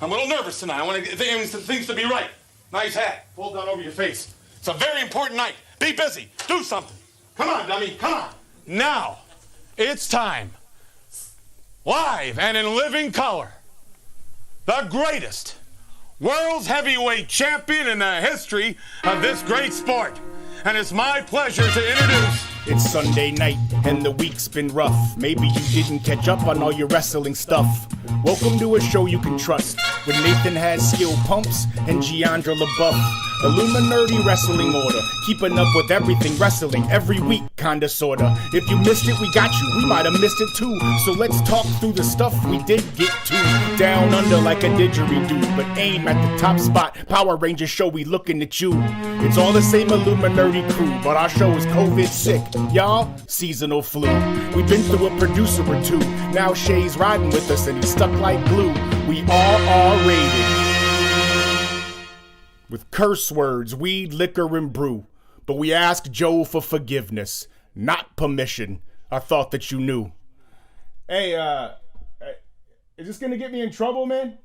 I'm a little nervous tonight. I want things to be right. Nice hat. Pulled down over your face. It's a very important night. Be busy. Do something. Come on, dummy. Come on. Now, it's time. Live and in living color. The greatest world's heavyweight champion in the history of this great sport. And it's my pleasure to introduce... It's Sunday night, and the week's been rough. Maybe you didn't catch up on all your wrestling stuff. Welcome to a show you can trust, with Nathan has skill pumps and Giandra LaBeouf. Illuminerdi wrestling order, keeping up with everything wrestling every week, kinda sorta. If you missed it, we got you. We might have missed it too. So let's talk through the stuff we did get to. Down under like a didgeridoo, but aim at the top spot. Power Rangers show, we looking at you. It's all the same Illuminerdi crew, but our show is COVID sick. Y'all, seasonal flu. We've been through a producer or two. Now Shay's riding with us and he's stuck like glue. We all R-rated. With curse words, weed, liquor, and brew. But we ask Joe for forgiveness, not permission. I thought that you knew. Hey, is this gonna get me in trouble, man?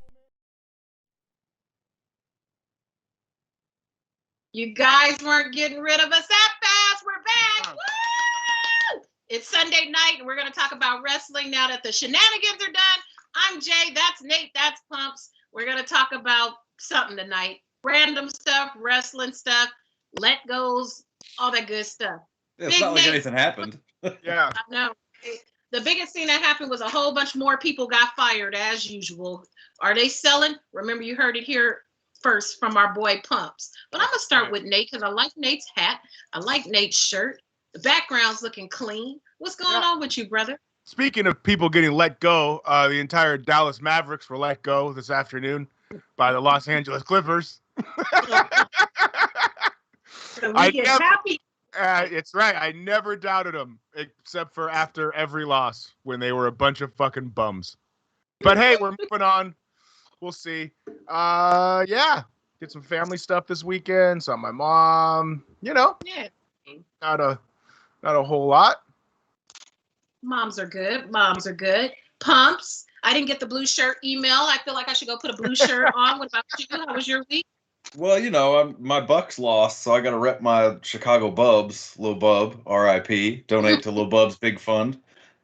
You guys weren't getting rid of us that fast. We're back. Woo! It's Sunday night, and we're going to talk about wrestling now that the shenanigans are done. I'm Jay. That's Nate. That's Pumps. We're going to talk about something tonight. Random stuff, wrestling stuff, let goes, all that good stuff. Yeah, it's not like anything happened. Yeah. No. The biggest thing that happened was a whole bunch more people got fired, as usual. Are they selling? Remember, you heard it here first from our boy Pumps. But I'm going to start with Nate because I like Nate's hat. I like Nate's shirt. The background's looking clean. What's going on with you, brother? Speaking of people getting let go, the entire Dallas Mavericks were let go this afternoon by the Los Angeles Clippers. So we get happy. It's right. I never doubted them, except for after every loss when they were a bunch of fucking bums. But hey, we're moving on. We'll see. Yeah. Did some family stuff this weekend. Saw my mom. You know. Yeah. Not a whole lot. Moms are good. Moms are good. Pumps. I didn't get the blue shirt email. I feel like I should go put a blue shirt on. What about you? How was your week? Well, you know, my Bucks lost, so I got to rep my Chicago Bubs, Lil Bub, R.I.P. Donate to Lil Bub's Big Fund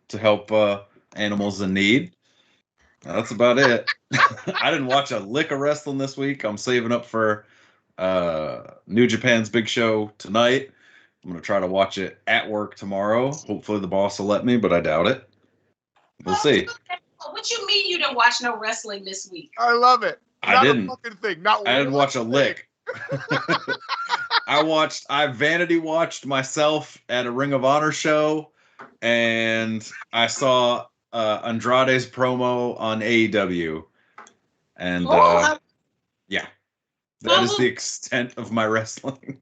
to help animals in need. That's about it. I didn't watch a lick of wrestling this week. I'm saving up for New Japan's big show tonight. I'm going to try to watch it at work tomorrow. Hopefully the boss will let me, but I doubt it. We'll see. What you mean you didn't watch no wrestling this week? I love it. I didn't. A fucking thing. Not I didn't watch a lick. I vanity watched myself at a Ring of Honor show, and I saw Andrade's promo on AEW. And yeah, that is the extent of my wrestling.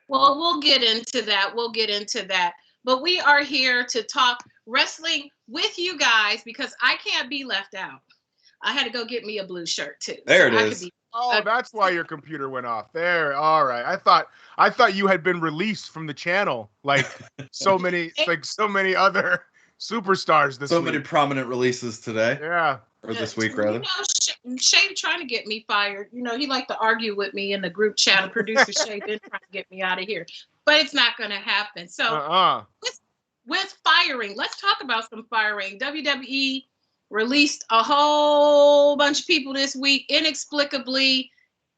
Well, we'll get into that. But we are here to talk wrestling with you guys because I can't be left out. I had to go get me a blue shirt too. There it is. That's why your computer went off. There. All right. I thought you had been released from the channel like so many other superstars this week. So many prominent releases today. Yeah. Or this week, rather. You know, Shay trying to get me fired. You know, he liked to argue with me in the group chat. Producer Shay been trying to get me out of here. But it's not going to happen. So with firing, let's talk about some firing. WWE released a whole bunch of people this week, inexplicably.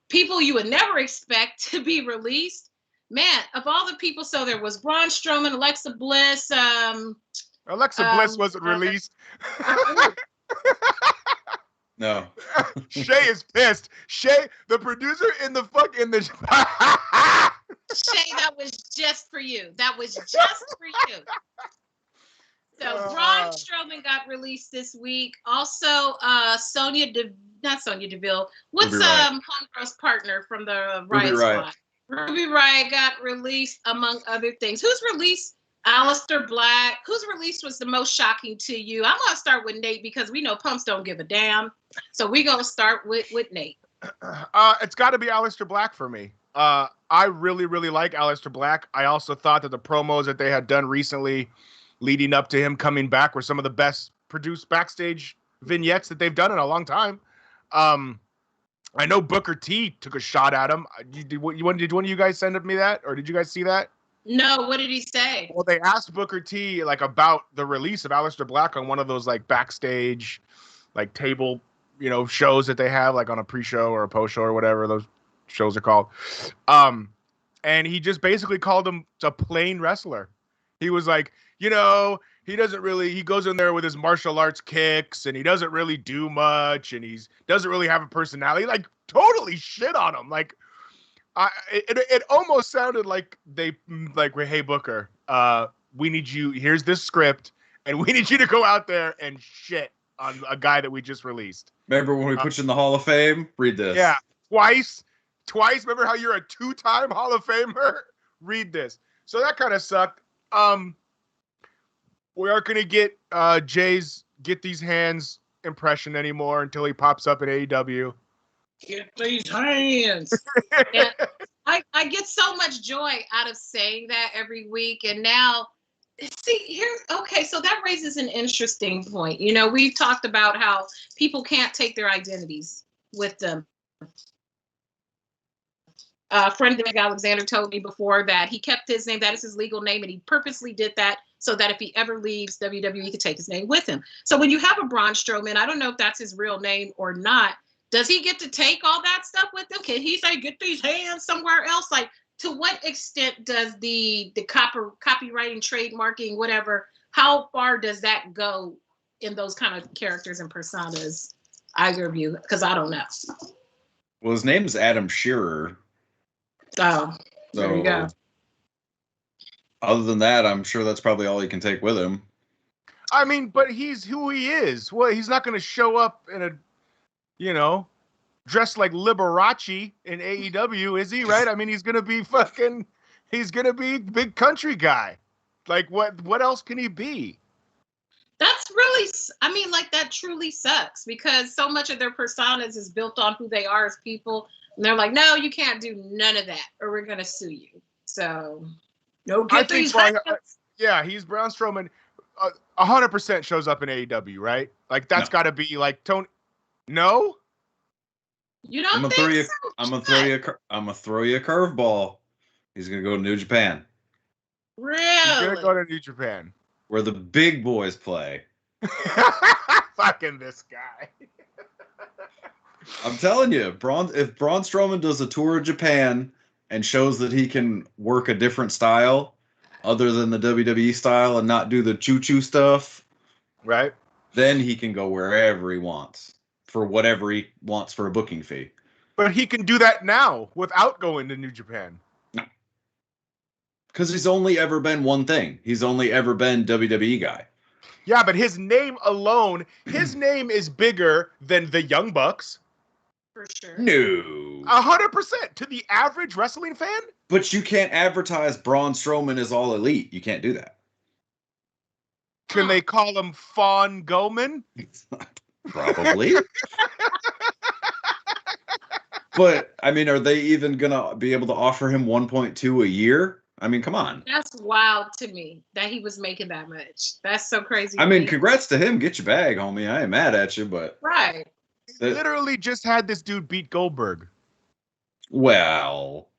People you would never expect to be released. Man, of all the people, so there was Braun Strowman, Alexa Bliss. Alexa Bliss wasn't released. No. Shay is pissed. Shay, the producer in the Shay, that was just for you. That was just for you. So Braun Strowman got released this week. Also, not Sonya Deville. What's Homegirl's partner from the Riot Squad? Ruby Riott got released, among other things. Who's released? Aleister Black. Whose release was the most shocking to you? I'm gonna start with Nate because we know Pumps don't give a damn. So we're gonna start with Nate. It's got to be Aleister Black for me. I really, really like Aleister Black. I also thought that the promos that they had done recently leading up to him coming back were some of the best produced backstage vignettes that they've done in a long time. I know Booker T took a shot at him. Did one of you guys send me that, or did you guys see that? No, what did he say? Well, they asked Booker T like about the release of Aleister Black on one of those like backstage, like table, shows that they have like on a pre-show or a post-show or whatever those shows are called. And he just basically called him a plain wrestler. He was like, he goes in there with his martial arts kicks and he doesn't really do much and he doesn't really have a personality. Like totally shit on him. Like it almost sounded like hey Booker, we need you. Here's this script and we need you to go out there and shit on a guy that we just released. Remember when we put you in the Hall of Fame? Read this. Yeah, twice. Remember how you're a 2-time Hall of Famer? Read this. So that kind of sucked. We aren't going to get Jay's Get These Hands impression anymore until he pops up in AEW. Get these hands. Yeah, I get so much joy out of saying that every week. And now, so that raises an interesting point. We've talked about how people can't take their identities with them. A friend of Alexander told me before that he kept his name, that is his legal name, and he purposely did that so that if he ever leaves WWE, he could take his name with him. So when you have a Braun Strowman, I don't know if that's his real name or not, does he get to take all that stuff with him? Can he say, get these hands somewhere else? Like, to what extent does the copywriting, trademarking, whatever, how far does that go in those kind of characters and personas? Either of you, because I don't know. Well, his name is Adam Shearer. Oh, there you go. Other than that, I'm sure that's probably all he can take with him. I mean, but he's who he is. Well, he's not going to show up in a, dressed like Liberace in AEW, is he? Right? I mean, he's going to be big country guy. Like, what else can he be? That's really, that truly sucks because so much of their personas is built on who they are as people. And they're like, no, you can't do none of that or we're going to sue you. So, no, get these hands. Yeah, he's Braun Strowman. 100% shows up in AEW, right? Like, that's got to be like, Tony. No? You don't think so? I'm going to throw you a curveball. He's going to go to New Japan. Really? He's going to go to New Japan. Where the big boys play. Fucking this guy. I'm telling you, if Braun Strowman does a tour of Japan and shows that he can work a different style other than the WWE style and not do the choo-choo stuff, right? Then he can go wherever he wants for whatever he wants for a booking fee. But he can do that now without going to New Japan. No. Because he's only ever been one thing. He's only ever been WWE guy. Yeah, but his name alone, his name is bigger than the Young Bucks. For sure. No. 100% to the average wrestling fan. But you can't advertise Braun Strowman as all elite. You can't do that. Can they call him Fawn Goman? Probably. But, I mean, are they even going to be able to offer him 1.2 a year? I mean, come on. That's wild to me that he was making that much. That's so crazy. I mean, congrats to him. Get your bag, homie. I ain't mad at you, but... Right. Literally just had this dude beat Goldberg. Well,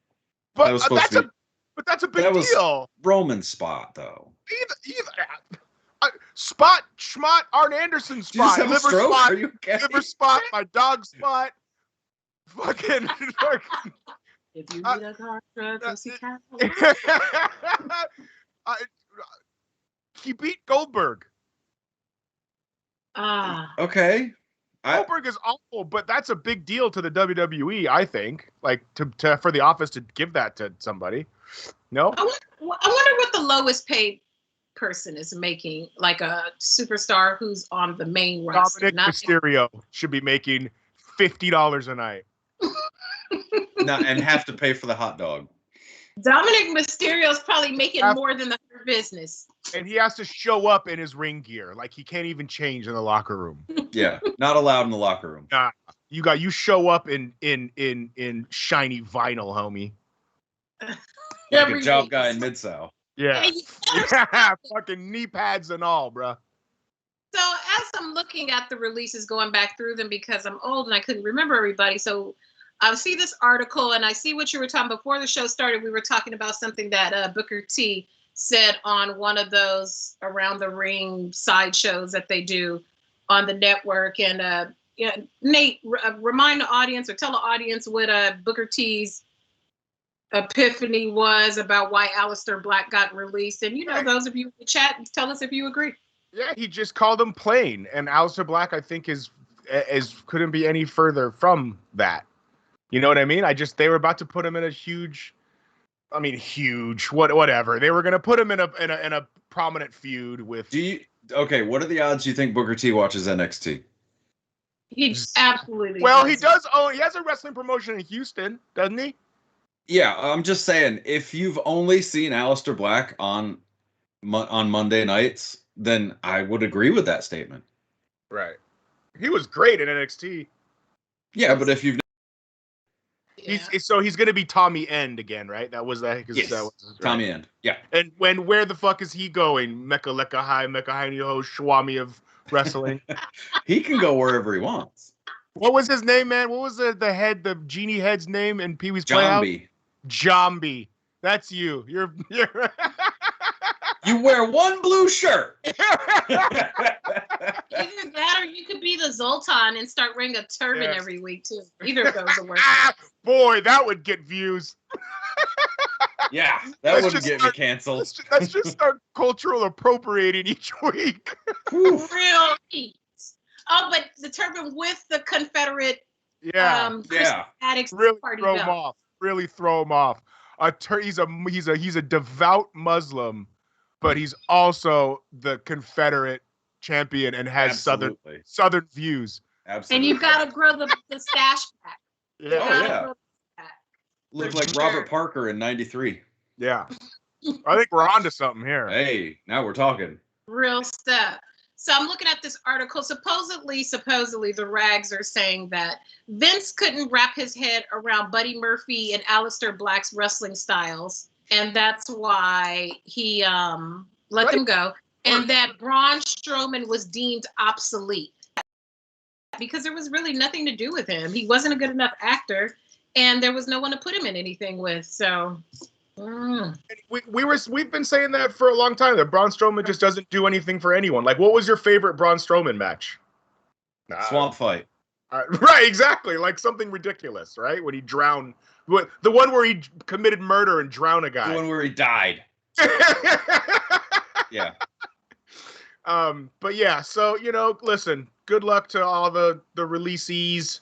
but that was supposed to be, but that's a big deal. Roman's spot, though. Spot, Schmott, Arn Anderson spot, liver spot, Are you okay? liver spot, my dog spot. Fucking. If you need a car, go see he beat Goldberg. Okay. Goldberg is awful, but that's a big deal to the WWE, I think. Like, to for the office to give that to somebody. No? I wonder what the lowest paid person is making, like a superstar who's on the main roster. Dominic Mysterio should be making $50 a night. And have to pay for the hot dog. Dominic Mysterio's probably making more than the business. And he has to show up in his ring gear. Like, he can't even change in the locker room. Yeah, not allowed in the locker room. Nah, you show up in shiny vinyl, homie. Like a job guy in Mid-South. Yeah. Yeah, fucking knee pads and all, bro. So as I'm looking at the releases, going back through them because I'm old and I couldn't remember everybody. So I see this article and I see what you were talking before the show started. We were talking about something that Booker T said on one of those Around the Ring sideshows that they do on the network. And Nate, remind the audience or tell the audience what Booker T's epiphany was about why Aleister Black got released. And those of you in the chat, tell us if you agree. Yeah, he just called him plain, and Aleister Black, I think, is couldn't be any further from that. You know what I mean? They were about to put him in a huge, whatever. They were going to put him in a prominent feud with. What are the odds you think Booker T watches NXT? He absolutely. Well, he does. He has a wrestling promotion in Houston, doesn't he? Yeah, I'm just saying, if you've only seen Aleister Black on Monday nights, then I would agree with that statement. Right. He was great in NXT. Yeah, but if you've he's going to be Tommy End again, right? That was that. Yes, that was, right. Tommy End. Yeah. And where the fuck is he going? Mecca Lecca High, Mecca High Ho, Swami of wrestling. He can go wherever he wants. What was his name, man? What was the genie head's name in Pee Wee's Playhouse? Zombie. That's you. You're You wear one blue shirt. Either that or you could be the Zoltan and start wearing a turban every week too. Either of those will work. Boy, that would get views. Yeah, that wouldn't get me canceled. Let's just start cultural appropriating each week. Real heat. Oh, but the turban with the Confederate addicts really party throw belt. him off. Really throw him off. He's a devout Muslim, but he's also the Confederate champion and has southern views. Absolutely. And you've got to grow the stash back. Yeah. Looked like Robert Parker in '93. Yeah. I think we're on to something here. Hey, now we're talking. Real stuff. So I'm looking at this article. Supposedly, the rags are saying that Vince couldn't wrap his head around Buddy Murphy and Aleister Black's wrestling styles, and that's why he let them go. And that Braun Strowman was deemed obsolete because there was really nothing to do with him. He wasn't a good enough actor, and there was no one to put him in anything with. So. We've been saying that for a long time, that Braun Strowman just doesn't do anything for anyone. Like, what was your favorite Braun Strowman match? Swamp fight. Right, exactly. Like something ridiculous, right? When he drowned, the one where he committed murder and drowned a guy. The one where he died. Yeah. But yeah, so listen, good luck to all the releasees.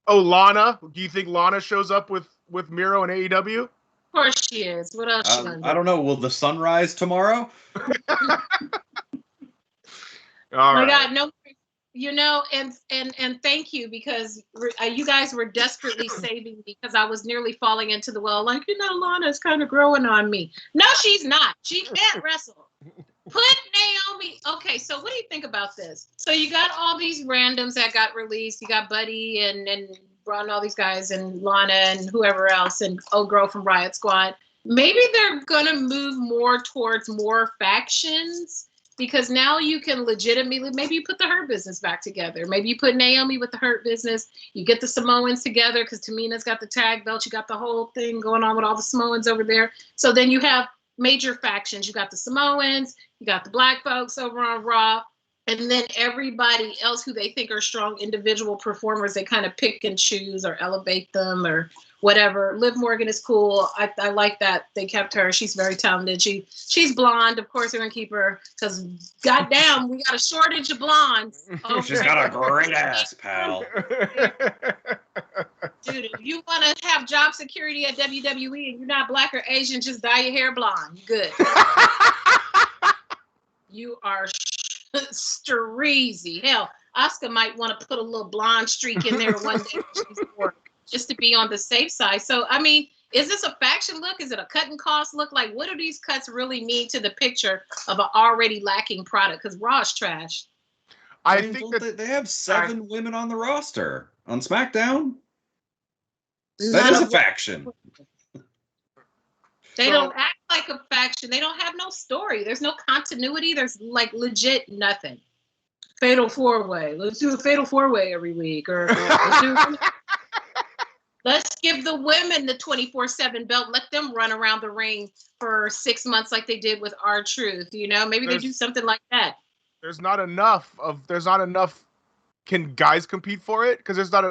Oh, Lana, do you think Lana shows up with Miro and AEW? Of course she is. What else she gonna do? I don't know. Will the sun rise tomorrow? My God, no. And thank you, because you guys were desperately saving me because I was nearly falling into the well. Like, Lana's kind of growing on me. No, she's not. She can't wrestle. Put Naomi. Okay, so what do you think about this? So you got all these randoms that got released. You got Buddy and Braun, all these guys, and Lana and whoever else, and old girl from Riot Squad. Maybe they're gonna move more towards more factions, because now you can legitimately, maybe you put the Hurt Business back together. Maybe you put Naomi with the Hurt Business. You get the Samoans together because Tamina's got the tag belt. You got the whole thing going on with all the Samoans over there. So then you have major factions. You got the Samoans, you got the black folks over on Raw, and then everybody else who they think are strong individual performers, they kind of pick and choose or elevate them or whatever. Liv Morgan is cool. I like that they kept her. She's very talented. She's blonde. Of course, they're going to keep her because, goddamn, we got a shortage of blondes. She's got a great ass, pal. Dude, if you want to have job security at WWE and you're not black or Asian, just dye your hair blonde. Good. You are streezy. Hell, Asuka might want to put a little blonde streak in there one day when she's at work, just to be on the safe side. So, I mean, is this a faction look? Is it a cut and cost look? Like, what do these cuts really mean to the picture of an already lacking product? Because Raw's trash. I think that they have 7 women on the roster on SmackDown. That is a faction. They don't act like a faction. They don't have no story. There's no continuity. There's like legit nothing. Fatal 4-way. Let's do a fatal 4-way every week. Or let's give the women the 24/7 belt. Let them run around the ring for 6 months like they did with R-Truth. Maybe they do something like that. There's not enough. Can guys compete for it? Because there's not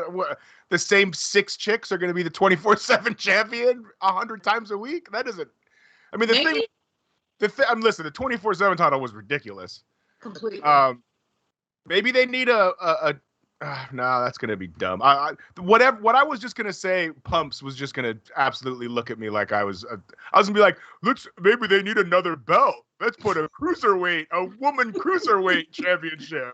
the same 6 chicks are going to be the 24/7 champion 100 times a week. That doesn't. I mean, listen, the 24/7 title was ridiculous. Completely. Maybe they need no, that's gonna be dumb. What I was just gonna say, Pumps was just gonna absolutely look at me like I was gonna be like, maybe they need another belt. Let's put a woman cruiserweight championship.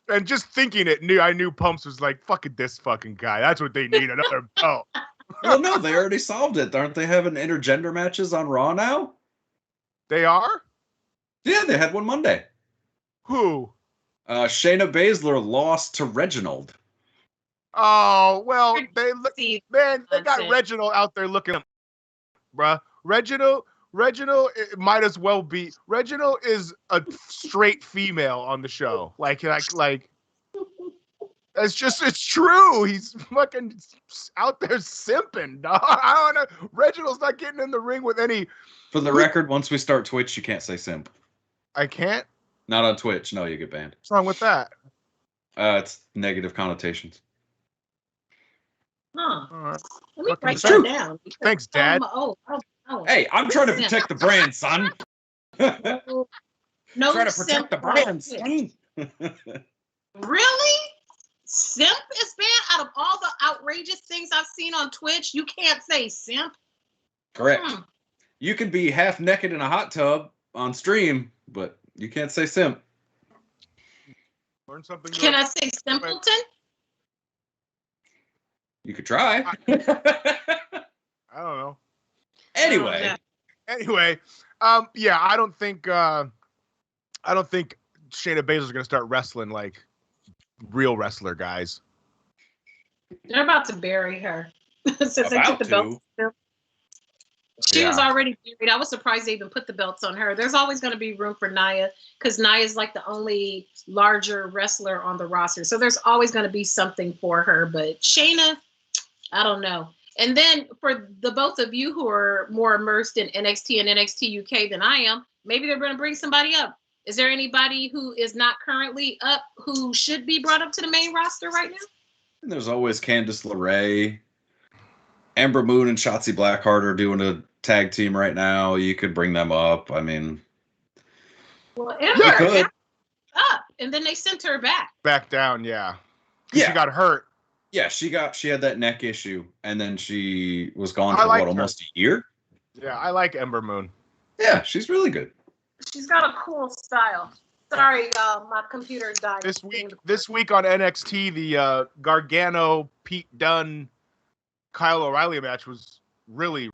And just thinking I knew Pumps was like, fuck it, this fucking guy. That's what they need, another belt. Well, no, they already solved it. Aren't they having intergender matches on Raw now? They are? Yeah, they had one Monday. Who? Shayna Baszler lost to Reginald. Oh, well, they got Reginald out there looking, bruh. Reginald might as well be. Reginald is a straight female on the show. It's true. He's fucking out there simping, dog. I don't know. Reginald's not getting in the ring with any. For the record, once we start Twitch, you can't say simp. I can't? Not on Twitch. No, you get banned. What's wrong with that? It's negative connotations. Huh. Right. Let me write that down. Thanks, Dad. Hey, I'm trying to protect the brand, son. No, trying to protect the brand, son. Really? Simp is banned? Out of all the outrageous things I've seen on Twitch, you can't say simp? Correct. You can be half naked in a hot tub on stream, but you can't say simp. Learn something. Can I say simpleton? You could try. I don't know. Anyway. Yeah, I don't think Shayna Baszler's gonna start wrestling like real wrestler guys. They're about to bury her since they took the belts. She was already buried. I was surprised they even put the belts on her. There's always going to be room for Nia because Nia is like the only larger wrestler on the roster. So there's always going to be something for her. But Shayna, I don't know. And then for the both of you who are more immersed in NXT and NXT UK than I am, maybe they're going to bring somebody up. Is there anybody who is not currently up who should be brought up to the main roster right now? And there's always Candice LeRae. Ember Moon and Shotzi Blackheart are doing a tag team right now. You could bring them up. I mean, well, Ember up, and then they sent her back down. Yeah. She got hurt. Yeah, she had that neck issue, and then she was gone for almost a year. Yeah, I like Ember Moon. Yeah, she's really good. She's got a cool style. Sorry, my computer died. This week on NXT, the Gargano, Pete Dunne, Kyle O'Reilly match was really.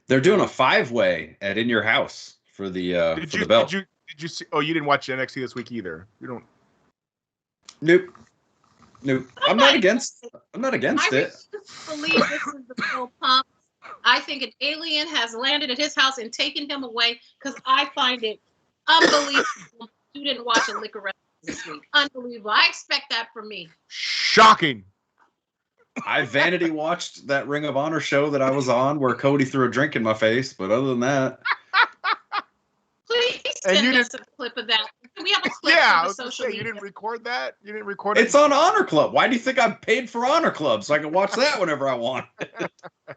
They're doing a 5-way at In Your House for the the belt. Did you see? Oh, you didn't watch NXT this week either. You don't. Nope. I'm not against it. I believe this is the full pump. I think an alien has landed at his house and taken him away because I find it unbelievable you didn't watch a liquor wrestling this week. Unbelievable. I expect that from me. Shocking. I vanity watched that Ring of Honor show that I was on where Cody threw a drink in my face, but other than that. Please send us a clip of that. Can we have a clip of the social media? You didn't record that? You didn't record it? It's on Honor Club. Why do you think I'm paid for Honor Club? So I can watch that whenever I want.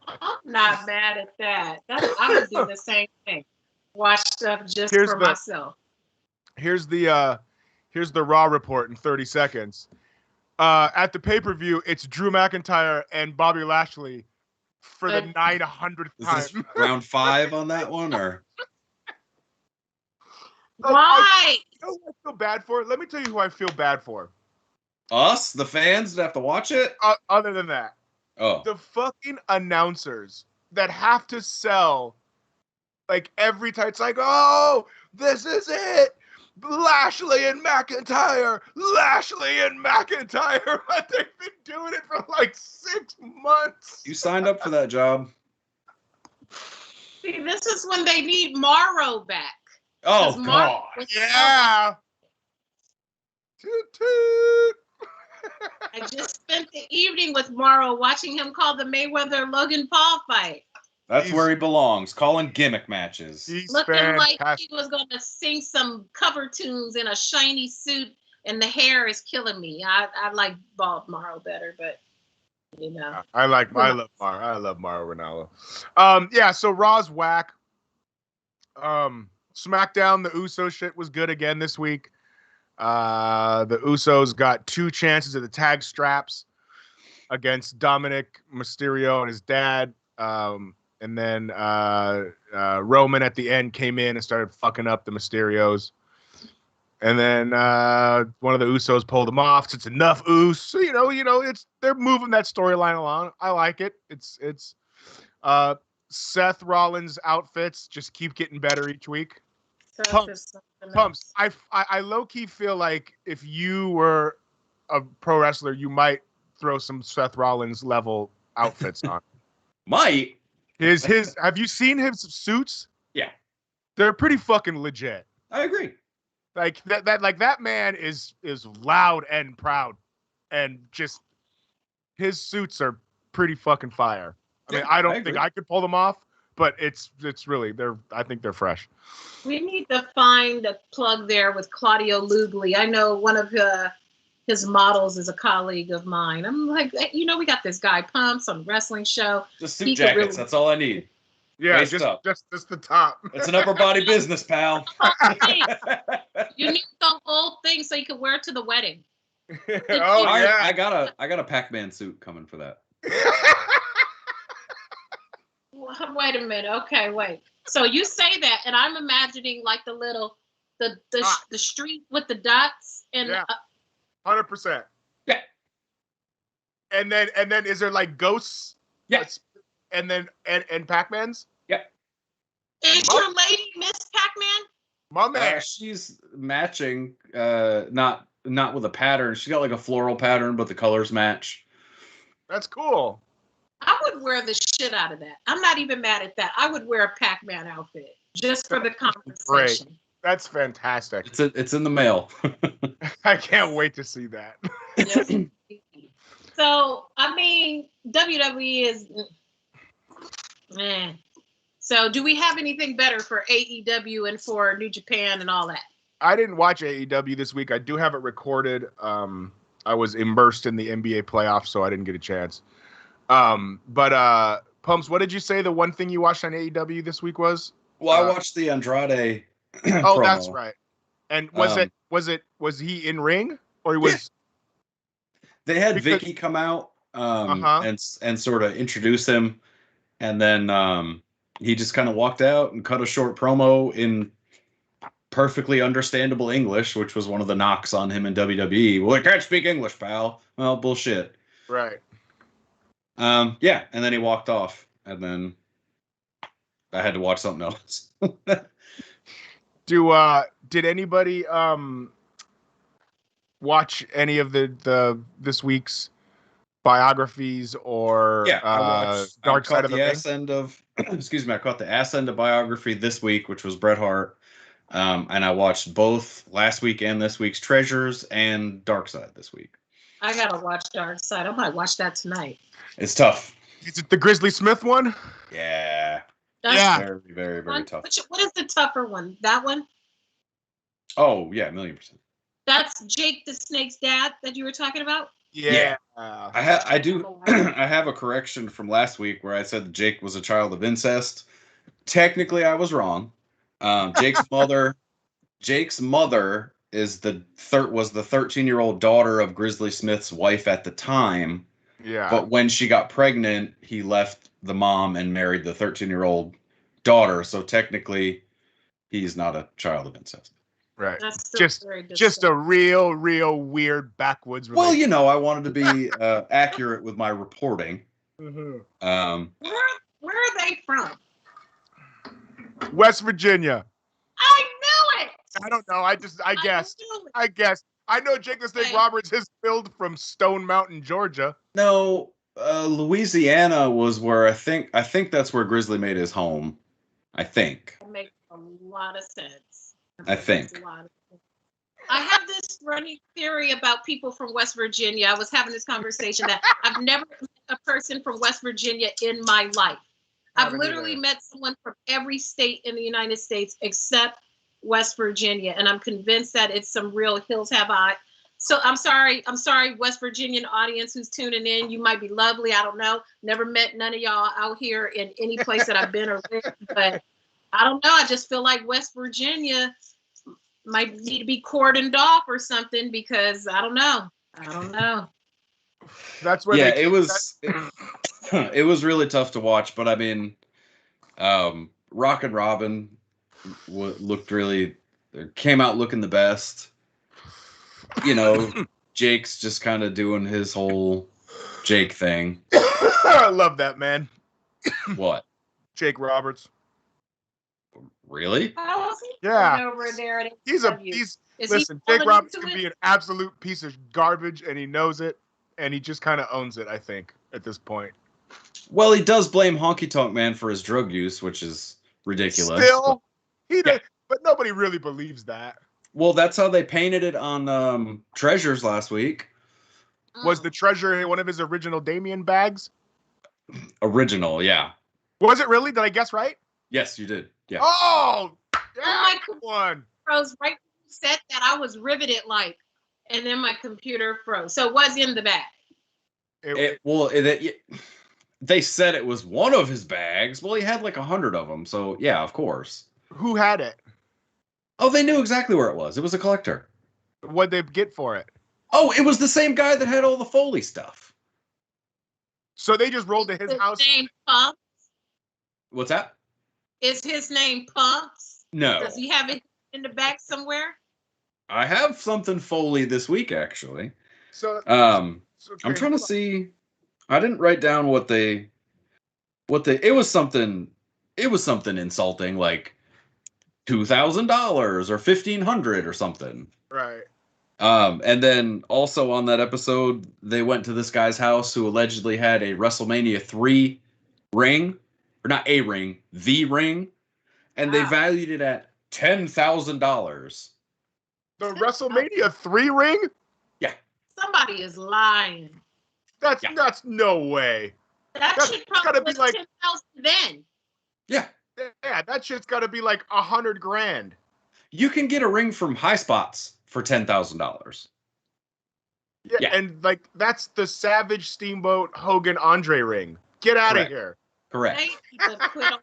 I'm not mad at that. I would do the same thing. Watch stuff just for myself. Here's the Raw report in 30 seconds. At the pay-per-view, it's Drew McIntyre and Bobby Lashley for the 900th time. Is this round 5 on that one, or? Why? You know who I feel bad for? Let me tell you who I feel bad for. Us, the fans that have to watch it? Other than that. Oh. The fucking announcers that have to sell like every time. It's like, oh, this is it. Lashley and McIntyre. But they've been doing it for like 6 months. You signed up for that job. See, this is when they need Morrow back. Oh, God. Yeah. Toot toot. I just spent the evening with Morrow watching him call the Mayweather-Logan Paul fight. That's where he belongs, calling gimmick matches. He's Looking fantastic. like he was going to sing some cover tunes in a shiny suit, and the hair is killing me. I like bald Morrow better, but you know. I love Mauro Ranallo. Yeah, so Raw's whack. SmackDown, the Uso shit was good again this week. The Usos got 2 chances at the tag straps against Dominic Mysterio and his dad. And then Roman at the end came in and started fucking up the Mysterios. And then one of the Usos pulled him off. It's enough, Us. So, they're moving that storyline along. I like it. It's Seth Rollins' outfits just keep getting better each week. Pumps. I low key feel like if you were a pro wrestler, you might throw some Seth Rollins level outfits on. Might. His have you seen his suits? Yeah. They're pretty fucking legit. I agree. Like that man is loud and proud, and just his suits are pretty fucking fire. I mean, I don't think I could pull them off, but it's really I think they're fresh. We need to find a plug there with Claudio Lugli. I know one of his models is a colleague of mine. I'm like, we got this guy Pumps on a wrestling show. Just suit jackets. That's all I need. Yeah, Waist just up. just the top. It's an upper body business, pal. You need the whole thing so you can wear it to the wedding. Yeah. I got a Pac-Man suit coming for that. Wait a minute. Okay, wait. So you say that, and I'm imagining like the street with the dots and. Yeah. 100%. Yeah. And then is there like ghosts? Yes. And then and Pac-Mans? Yep. Is your lady Miss Pac-Man? My man. She's matching, not with a pattern. She's got like a floral pattern, but the colors match. That's cool. I would wear the shit out of that. I'm not even mad at that. I would wear a Pac-Man outfit just for the conversation. Great. That's fantastic. It's in the mail. I can't wait to see that. Yes. So, I mean, WWE is... Man. So, do we have anything better for AEW and for New Japan and all that? I didn't watch AEW this week. I do have it recorded. I was immersed in the NBA playoffs, so I didn't get a chance. But Pumps, what did you say the one thing you watched on AEW this week was? Well, I watched the Andrade Oh, promo. that's right. And was he in ring or he was? Yeah. They had Vicky come out and sort of introduce him, and then he just kind of walked out and cut a short promo in perfectly understandable English, which was one of the knocks on him in WWE. Well, I can't speak English, pal. Well, bullshit. Right. Yeah, and then he walked off, and then I had to watch something else. Did anybody watch any of the this week's biographies or Dark Side of the Ring? Excuse me, I caught the ass end of biography this week, which was Bret Hart, and I watched both last week and this week's Treasures and Dark Side this week. I gotta watch Dark Side. I might watch that tonight. It's tough. Is it the Grizzly Smith one? Yeah. That's Very, very, very tough. What is the tougher one? That one? Oh, yeah, 1,000,000%. That's Jake the Snake's dad that you were talking about? Yeah. I do. I have a correction from last week where I said that Jake was a child of incest. Technically, I was wrong. Jake's mother is was the 13-year-old daughter of Grizzly Smith's wife at the time. Yeah. But when she got pregnant, he left the mom and married the 13-year-old daughter. So technically, he's not a child of incest. Right. That's just a real weird backwoods relationship. Well, I wanted to be accurate with my reporting. Mm-hmm. Where are they from? West Virginia. I knew it. I don't know. I guess. I know Jake the Snake Roberts is billed from Stone Mountain, Georgia. No, Louisiana was where I think that's where Grizzly made his home. I think. That makes a lot of sense. I think. I have this running theory about people from West Virginia. I was having this conversation that I've never met a person from West Virginia in my life. I've literally met someone from every state in the United States except West Virginia, and I'm convinced that it's some real hills have eyes. So I'm sorry, West Virginian audience who's tuning in. You might be lovely. I don't know. Never met none of y'all out here in any place that I've been or lived, but I don't know. I just feel like West Virginia might need to be cordoned off or something because I don't know. That's where it was. It was really tough to watch, but I mean, Rock and Robin came out looking the best. You know, Jake's just kind of doing his whole Jake thing. I love that, man. What? Jake Roberts. Really? Yeah. Over there listen, Jake Roberts can be an absolute piece of garbage, and he knows it, and he just kind of owns it, I think, at this point. Well, he does blame Honky Tonk Man for his drug use, which is ridiculous. Still, but nobody really believes that. Well, that's how they painted it on Treasures last week. Oh. Was the treasure in one of his original Damien bags? Original, yeah. Was it really? Did I guess right? Yes, you did. Yeah. Oh, my one. Froze right when you said that. I was riveted and then my computer froze. So it was in the bag. They said it was one of his bags. Well, he had like 100 of them. So yeah, of course. Who had it? Oh, they knew exactly where it was. It was a collector. What'd they get for it? Oh, it was the same guy that had all the Foley stuff. So they just rolled to his house. Name Pumps? What's that? Is his name Pumps? No. Does he have it in the back somewhere? I have something Foley this week, actually. So I'm trying to see. I didn't write down what they. It was something insulting, like $2,000 or $1,500 or something. Right. And then also on that episode, they went to this guy's house who allegedly had a WrestleMania 3 ring, or not a ring, the ring, and they valued it at $10,000. The WrestleMania 3 ring? Yeah. Somebody is lying. That's no way. That should probably be like 10,000 then. Yeah, that shit's got to be like $100,000. You can get a ring from High Spots for $10,000. Yeah, and like that's the Savage, Steamboat, Hogan, Andre ring. Get out of here. Correct. They need to put on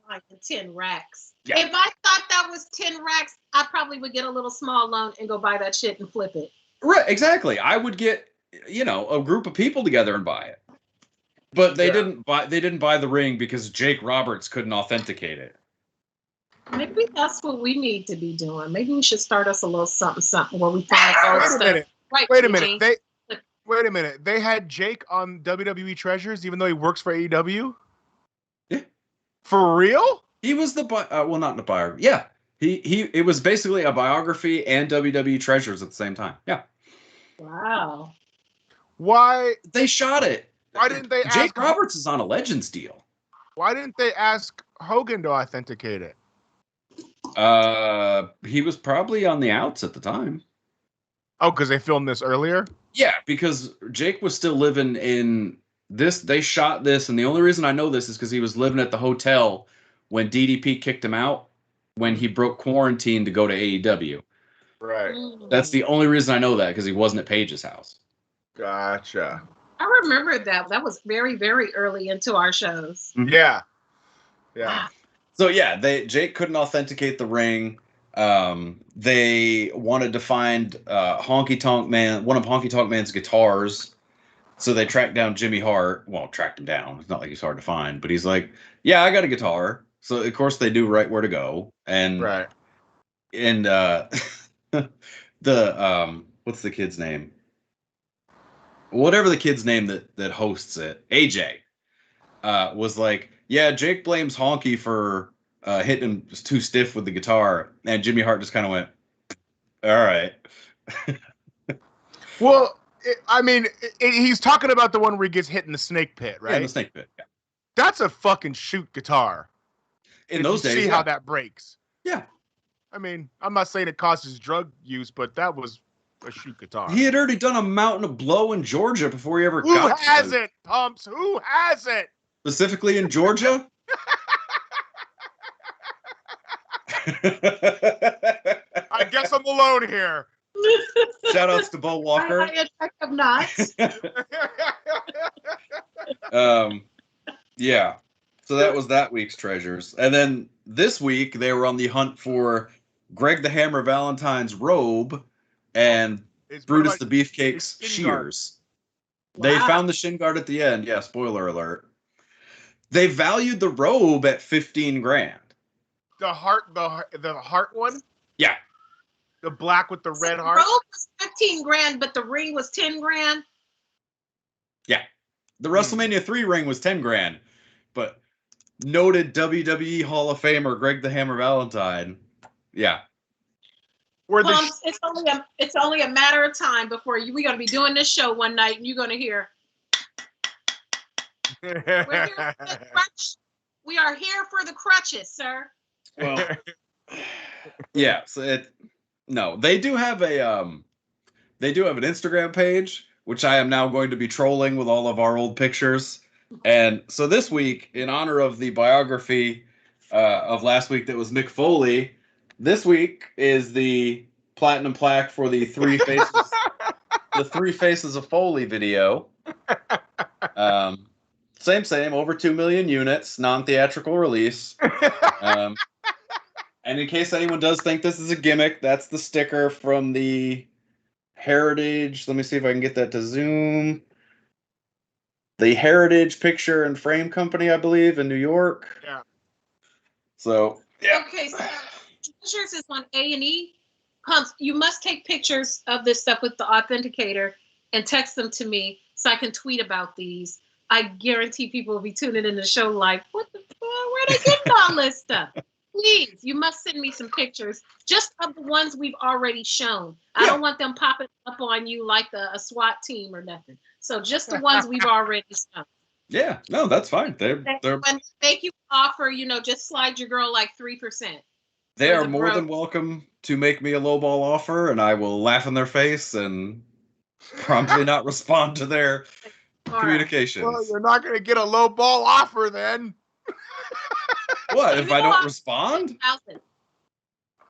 like 10 racks. Yeah. If I thought that was 10 racks, I probably would get a little small loan and go buy that shit and flip it. Right, exactly. I would get, a group of people together and buy it. But they didn't buy the ring because Jake Roberts couldn't authenticate it. Maybe that's what we need to be doing. Maybe we should start us a little something where we find old stuff. Wait a minute. They had Jake on WWE Treasures, even though he works for AEW. Yeah. For real? He was the not the biography. Yeah. It was basically a biography and WWE Treasures at the same time. Yeah. Wow. Why they shot it? Why didn't they? Jake Roberts is on a Legends deal. Why didn't they ask Hogan to authenticate it? He was probably on the outs at the time. Oh, because they filmed this earlier? Yeah, because Jake was still living in this. They shot this, and the only reason I know this is because he was living at the hotel when DDP kicked him out when he broke quarantine to go to AEW. Right. That's the only reason I know that, because he wasn't at Paige's house. Gotcha. I remember that. That was very, very early into our shows. Yeah. Yeah. So yeah, Jake couldn't authenticate the ring. They wanted to find Honky Tonk Man, one of Honky Tonk Man's guitars. So they tracked down Jimmy Hart. Well, tracked him down. It's not like he's hard to find, but he's like, "Yeah, I got a guitar." So of course they knew right where to go. And the what's the kid's name? Whatever the kid's name that hosts it, AJ, was like, yeah, Jake blames Honky for hitting him too stiff with the guitar, and Jimmy Hart just kind of went, all right. Well, he's talking about the one where he gets hit in the snake pit, right? Yeah, in the snake pit, yeah. That's a fucking shoot guitar. In those days, see how that breaks. Yeah. I mean, I'm not saying it causes drug use, but that was a shoot guitar. He had already done a Mountain of Blow in Georgia before he ever Who got hasn't, Pumps? Who hasn't? Specifically in Georgia? I guess I'm alone here. Shout outs to Bo Walker. I have not. Yeah. So that was that week's treasures. And then this week they were on the hunt for Greg the Hammer Valentine's robe and Brutus the Beefcake's shears. Wow. They found the shin guard at the end. Yeah, spoiler alert. They valued the robe at $15,000. The heart one? Yeah. The black with the red The heart? robe was $15,000, but the ring was $10,000. Yeah. The WrestleMania 3 ring was $10,000. But noted WWE Hall of Famer Greg the Hammer Valentine. Yeah. It's only a matter of time before we're going to be doing this show one night, and you're going to hear. We're here for the crutch. We are here for the crutches, sir. Well, yeah. So they do have an Instagram page, which I am now going to be trolling with all of our old pictures. And so this week, in honor of the biography of last week that was Mick Foley, this week is the platinum plaque for the Three Faces of Foley video. Same, over 2 million units, non-theatrical release. And in case anyone does think this is a gimmick, that's the sticker from the Heritage. Let me see if I can get that to zoom. The Heritage Picture and Frame Company, I believe, in New York. Yeah. So, yeah. Okay, so pictures is on A&E. Pumps, you must take pictures of this stuff with the authenticator and text them to me so I can tweet about these. I guarantee people will be tuning in the show like, what the fuck? Where are they getting all this stuff? Please, you must send me some pictures just of the ones we've already shown. I don't want them popping up on you like a SWAT team or nothing. So just the ones we've already shown. Yeah, no, that's fine. They're When they make you offer, just slide your girl like 3%. They are more than welcome to make me a lowball offer, and I will laugh in their face and promptly not respond to their communications. Well, you're not going to get a low ball offer then. What if I don't respond? 10,000.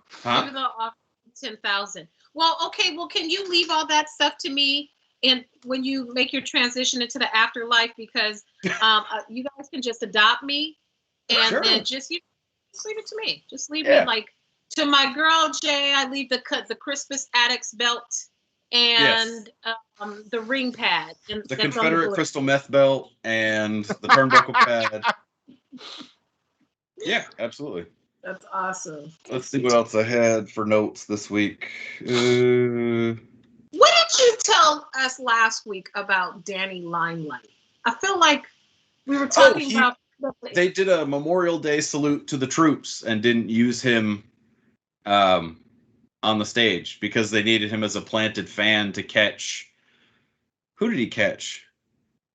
Huh? Maybe they'll offer 10,000. Well, okay. Well, can you leave all that stuff to me, and when you make your transition into the afterlife, because you guys can just adopt me, and then just leave it to me. Just leave me like to my girl Jay. I leave the Crispus Attucks belt and the ring pad, and the Confederate crystal meth belt, and the turnbuckle pad. Yeah, absolutely. That's awesome. Let's see what else I had for notes this week. What did you tell us last week about Danny Limelight? I feel like we were talking about. They did a Memorial Day salute to the troops and didn't use him on the stage because they needed him as a planted fan to catch. Who did he catch?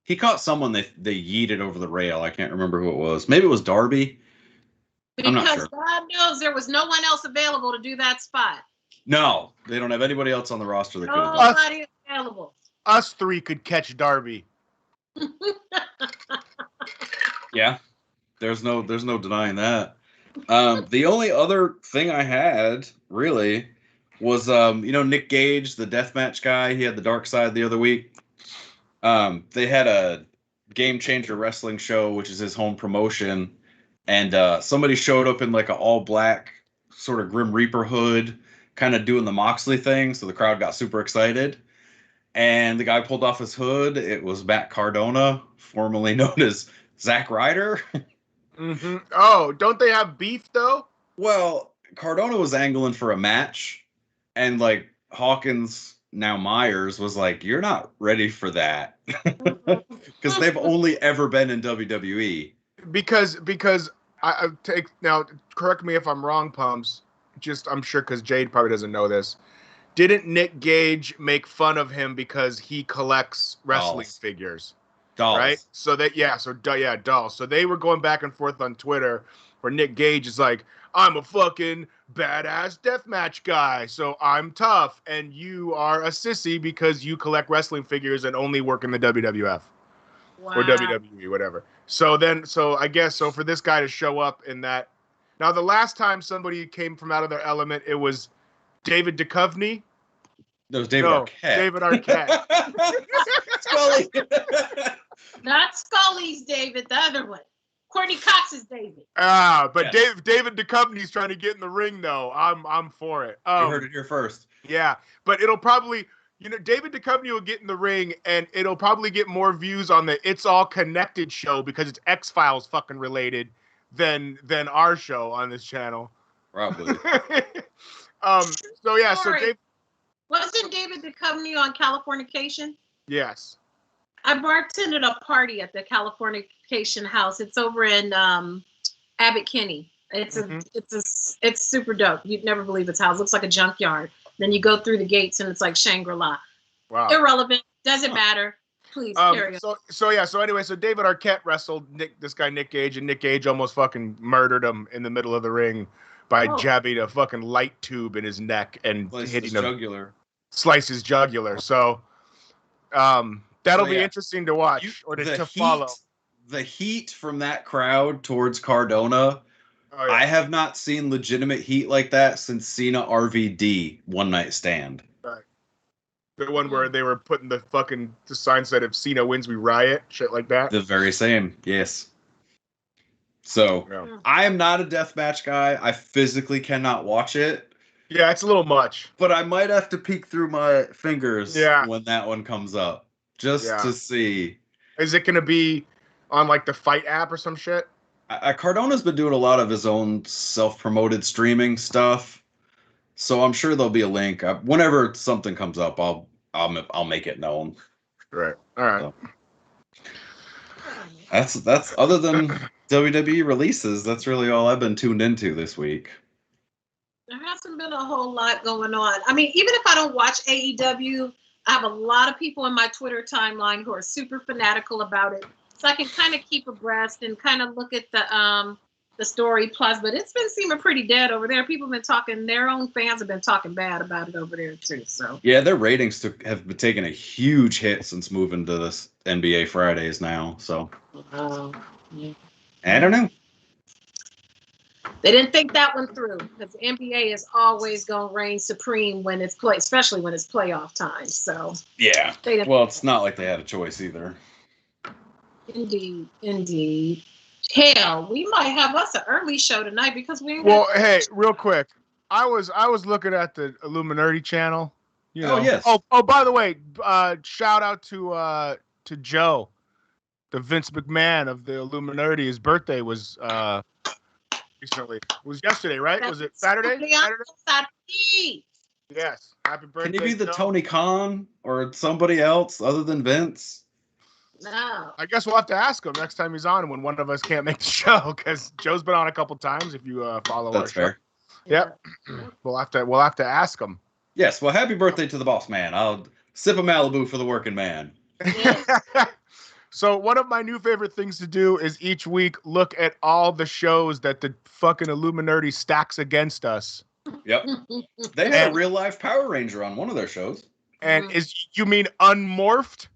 He caught someone they yeeted over the rail. I can't remember who it was. Maybe it was Darby. Because I'm not sure. God knows there was no one else available to do that spot. No, they don't have anybody else on the roster that could have done it. Nobody available. Us three could catch Darby. Yeah, there's no denying that. The only other thing I had really was Nick Gage, the deathmatch guy. He had the dark side the other week. They had a Game Changer wrestling show, which is his home promotion, and somebody showed up in like an all black sort of Grim Reaper hood, kind of doing the Moxley thing. So the crowd got super excited. And the guy pulled off his hood. It was Matt Cardona, formerly known as Zack Ryder. Mm-hmm. Oh, don't they have beef though? Well, Cardona was angling for a match, and like Hawkins, now Myers, was like, "You're not ready for that," because they've only ever been in WWE. Because I take now. Correct me if I'm wrong, Pumps. I'm sure because Jade probably doesn't know this. Didn't Nick Gage make fun of him because he collects wrestling figures? Dolls. Right? So dolls. So they were going back and forth on Twitter where Nick Gage is like, I'm a fucking badass deathmatch guy, so I'm tough, and you are a sissy because you collect wrestling figures and only work in the WWF or WWE, whatever. So I guess for this guy to show up in that. Now, the last time somebody came from out of their element, it was David Duchovny. That was David Arquette. David Arquette. Scully. Not Scully's David, the other one. Courtney Cox is David. But yes. David Duchovny's trying to get in the ring, though. I'm for it. You heard it here first. Yeah, but it'll probably, David Duchovny will get in the ring, and it'll probably get more views on the It's All Connected show because it's X-Files fucking related than our show on this channel. Probably. Wasn't David Duchovny on Californication? Yes. I bartended a party at the Californication house. It's over in Abbott Kinney. It's super dope. You'd never believe its house. It looks like a junkyard. Then you go through the gates and it's like Shangri-La. Wow. Irrelevant. Doesn't matter. Please carry on. So David Arquette wrestled this guy Nick Gage, and Nick Gage almost fucking murdered him in the middle of the ring by jabbing a fucking light tube in his neck and hitting him. Slice his jugular. So that'll be interesting to watch to follow. The heat from that crowd towards Cardona. Oh, yeah. I have not seen legitimate heat like that since Cena RVD One Night Stand. Right. The one where they were putting the sign said if Cena wins we riot, shit like that. The very same, yes. So I am not a deathmatch guy. I physically cannot watch it. Yeah, it's a little much. But I might have to peek through my fingers when that one comes up. Just to see. Is it going to be on like the Fight app or some shit? Cardona's been doing a lot of his own self-promoted streaming stuff. So I'm sure there'll be a link. Whenever something comes up, I'll make it known. Right. All right. So that's other than WWE releases, that's really all I've been tuned into this week. There hasn't been a whole lot going on. I mean, even if I don't watch AEW, I have a lot of people in my Twitter timeline who are super fanatical about it. So I can kind of keep abreast and kind of look at the story plus. But it's been seeming pretty dead over there. People have been talking, their own fans have been talking bad about it over there too. So yeah, their ratings have been taking a huge hit since moving to this NBA Fridays now. So I don't know. They didn't think that one through because the NBA is always going to reign supreme when it's especially when it's playoff time. So yeah, well, it's not like they had a choice either. Indeed. Hell, we might have us an early show tonight because we. Hey, real quick, I was looking at the Illuminerdi channel. Oh yes. Oh, by the way, shout out to Joe, the Vince McMahon of the Illuminerdi. His birthday was recently. It was yesterday, right? Was it Saturday? Saturday. Yes. Happy birthday. Can you be the Tony Khan or somebody else other than Vince? No. I guess we'll have to ask him next time he's on when one of us can't make the show because Joe's been on a couple times. If you follow our show. That's fair. Yep. We'll have to ask him. Yes. Well, happy birthday to the boss man. I'll sip a Malibu for the working man. Yes. So one of my new favorite things to do is each week look at all the shows that the fucking Illuminerdi stacks against us. Yep. They had a real life Power Ranger on one of their shows. And you mean Unmorphed?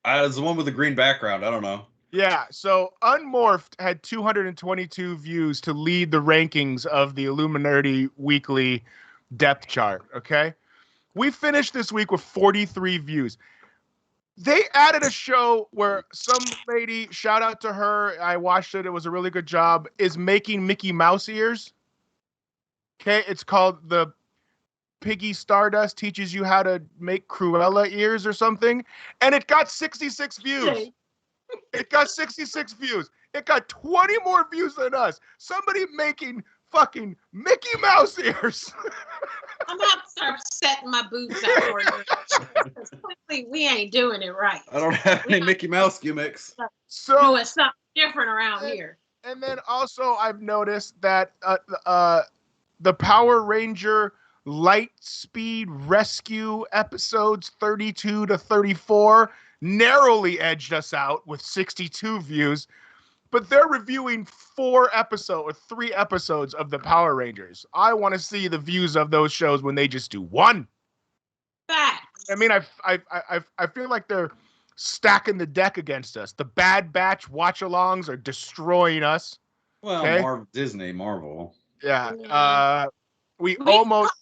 It's the one with the green background. I don't know. Yeah. So Unmorphed had 222 views to lead the rankings of the Illuminerdi weekly depth chart. Okay. We finished this week with 43 views. They added a show where some lady, shout out to her, I watched it, it was a really good job, is making Mickey Mouse ears. Okay, it's called the Piggy Stardust Teaches You How to Make Cruella Ears or something. And it got 66 views. Okay. It got 66 views. It got 20 more views than us. Somebody making fucking Mickey Mouse ears. I'm going to have to start setting my boobs out for you. Clearly, we ain't doing it right. I don't have any Mickey Mouse gimmicks. So doing something different around here. And then also I've noticed that the Power Ranger Lightspeed Rescue episodes 32 to 34 narrowly edged us out with 62 views. but they're reviewing 3 episodes of the Power Rangers. I want to see the views of those shows when they just do 1. Facts. I mean, I feel like they're stacking the deck against us. The Bad Batch watch-alongs are destroying us. Well, Okay? Disney, Marvel. Yeah. We We almost